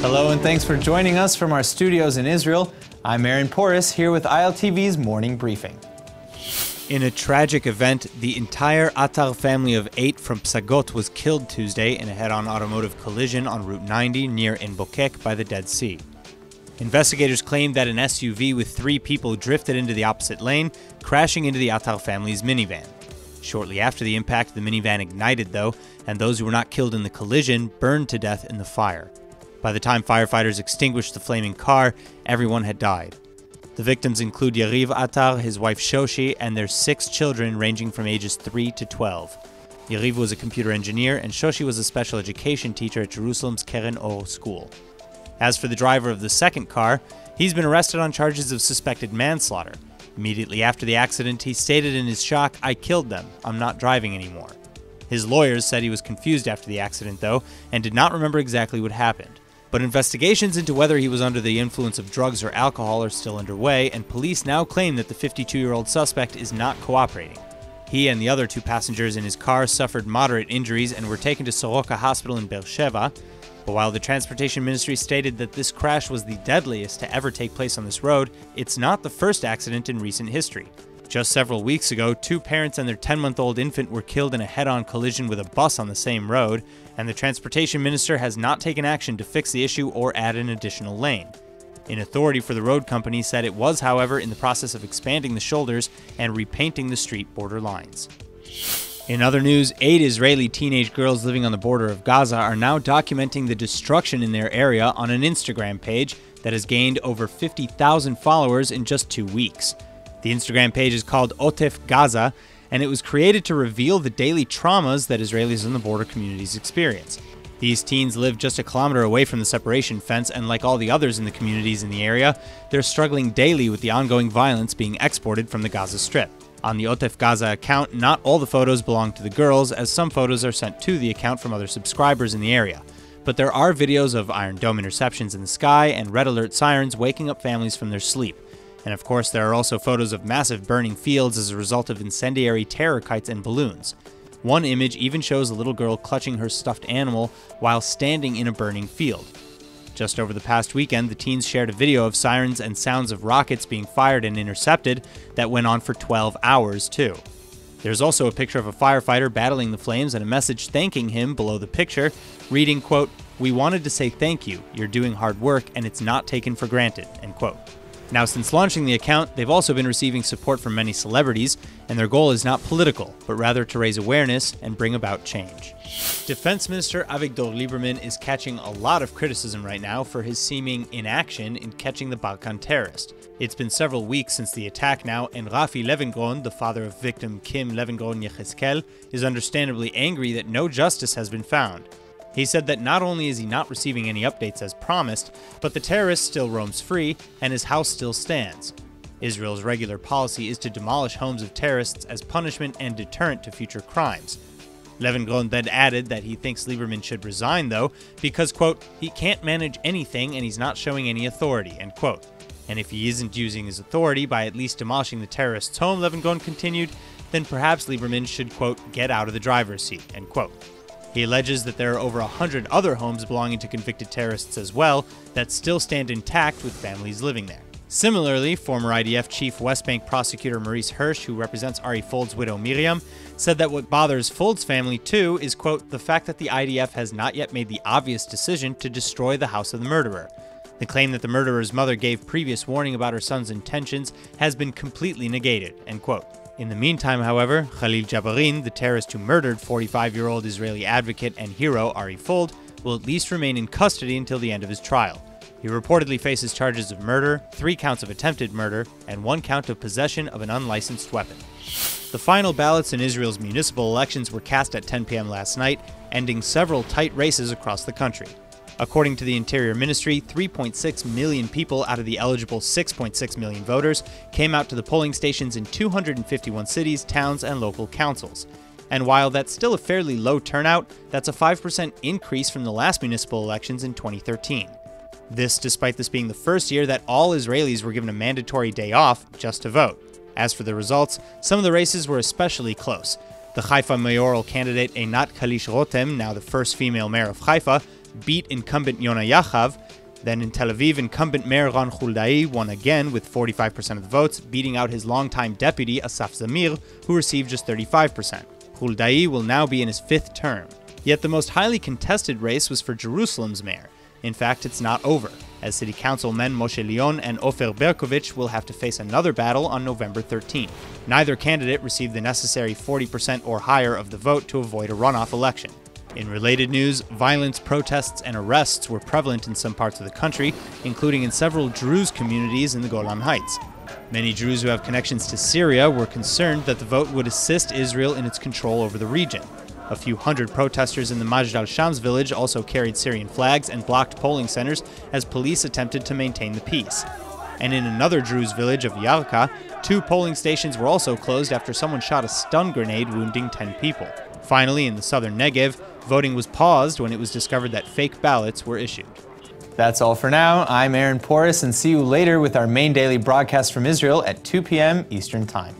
Hello and thanks for joining us from our studios in Israel. I'm Aaron Porras here with ILTV's Morning Briefing. In a tragic event, the entire Attar family of 8 from Psagot was killed Tuesday in a head-on automotive collision on Route 90 near En Bokek by the Dead Sea. Investigators claim that an SUV with 3 people drifted into the opposite lane, crashing into the Attar family's minivan. Shortly after the impact, the minivan ignited, though, and those who were not killed in the collision burned to death in the fire. By the time firefighters extinguished the flaming car, everyone had died. The victims include Yariv Attar, his wife Shoshi, and their 6 children ranging from ages 3 to 12. Yariv was a computer engineer, and Shoshi was a special education teacher at Jerusalem's Keren Or school. As for the driver of the second car, he's been arrested on charges of suspected manslaughter. Immediately after the accident, he stated in his shock, "I killed them. I'm not driving anymore." His lawyers said he was confused after the accident, though, and did not remember exactly what happened. But investigations into whether he was under the influence of drugs or alcohol are still underway, and police now claim that the 52-year-old suspect is not cooperating. He and the other 2 passengers in his car suffered moderate injuries and were taken to Soroka Hospital in Beersheba. But while the Transportation Ministry stated that this crash was the deadliest to ever take place on this road, it's not the first accident in recent history. Just several weeks ago, 2 parents and their 10-month-old infant were killed in a head-on collision with a bus on the same road, and the Transportation Minister has not taken action to fix the issue or add an additional lane. An authority for the road company said it was, however, in the process of expanding the shoulders and repainting the street border lines. In other news, 8 Israeli teenage girls living on the border of Gaza are now documenting the destruction in their area on an Instagram page that has gained over 50,000 followers in just 2 weeks. The Instagram page is called OTEF.GAZA, and it was created to reveal the daily traumas that Israelis in the border communities experience. These teens live just a kilometer away from the separation fence, and like all the others in the communities in the area, they're struggling daily with the ongoing violence being exported from the Gaza Strip. On the OTEF.GAZA account, not all the photos belong to the girls, as some photos are sent to the account from other subscribers in the area. But there are videos of Iron Dome interceptions in the sky and red alert sirens waking up families from their sleep. And of course, there are also photos of massive burning fields as a result of incendiary terror kites and balloons. One image even shows a little girl clutching her stuffed animal while standing in a burning field. Just over the past weekend, the teens shared a video of sirens and sounds of rockets being fired and intercepted that went on for 12 hours, too. There's also a picture of a firefighter battling the flames and a message thanking him below the picture, reading, quote, "We wanted to say thank you. You're doing hard work and it's not taken for granted," end quote. Now, since launching the account, they've also been receiving support from many celebrities, and their goal is not political, but rather to raise awareness and bring about change. Defense Minister Avigdor Lieberman is catching a lot of criticism right now for his seeming inaction in catching the Balkan terrorist. It's been several weeks since the attack now, and Rafi Levengron, the father of victim Kim Levengron-Yechezkel, is understandably angry that no justice has been found. He said that not only is he not receiving any updates as promised, but the terrorist still roams free and his house still stands. Israel's regular policy is to demolish homes of terrorists as punishment and deterrent to future crimes. Levengron then added that he thinks Lieberman should resign, though, because, quote, "he can't manage anything and he's not showing any authority," end quote. And if he isn't using his authority by at least demolishing the terrorist's home, Levengron continued, then perhaps Lieberman should, quote, "get out of the driver's seat," end quote. He alleges that there are over 100 other homes belonging to convicted terrorists as well that still stand intact with families living there. Similarly, former IDF Chief West Bank prosecutor Maurice Hirsch, who represents Ari Fold's widow Miriam, said that what bothers Fold's family too is, quote, "the fact that the IDF has not yet made the obvious decision to destroy the house of the murderer. The claim that the murderer's mother gave previous warning about her son's intentions has been completely negated," end quote. In the meantime, however, Khalil Jabarin, the terrorist who murdered 45-year-old Israeli advocate and hero Ari Fold, will at least remain in custody until the end of his trial. He reportedly faces charges of murder, 3 counts of attempted murder, and 1 count of possession of an unlicensed weapon. The final ballots in Israel's municipal elections were cast at 10 p.m. last night, ending several tight races across the country. According to the Interior Ministry, 3.6 million people out of the eligible 6.6 million voters came out to the polling stations in 251 cities, towns, and local councils. And while that's still a fairly low turnout, that's a 5% increase from the last municipal elections in 2013. This despite this being the first year that all Israelis were given a mandatory day off just to vote. As for the results, some of the races were especially close. The Haifa mayoral candidate Einat Kalish Rotem, now the first female mayor of Haifa, beat incumbent Yona Yachav. Then in Tel Aviv, incumbent Mayor Ron Huldai won again with 45% of the votes, beating out his longtime deputy Asaf Zamir, who received just 35%. Huldai will now be in his 5th term. Yet the most highly contested race was for Jerusalem's mayor. In fact, it's not over, as city councilmen Moshe Leon and Ofer Berkovich will have to face another battle on November 13. Neither candidate received the necessary 40% or higher of the vote to avoid a runoff election. In related news, violence, protests, and arrests were prevalent in some parts of the country, including in several Druze communities in the Golan Heights. Many Druze who have connections to Syria were concerned that the vote would assist Israel in its control over the region. A few hundred protesters in the Majd al-Shams village also carried Syrian flags and blocked polling centers as police attempted to maintain the peace. And in another Druze village of Yarka, 2 polling stations were also closed after someone shot a stun grenade wounding 10 people. Finally, in the southern Negev, voting was paused when it was discovered that fake ballots were issued. That's all for now. I'm Aaron Porras, and see you later with our main daily broadcast from Israel at 2 p.m. Eastern Time.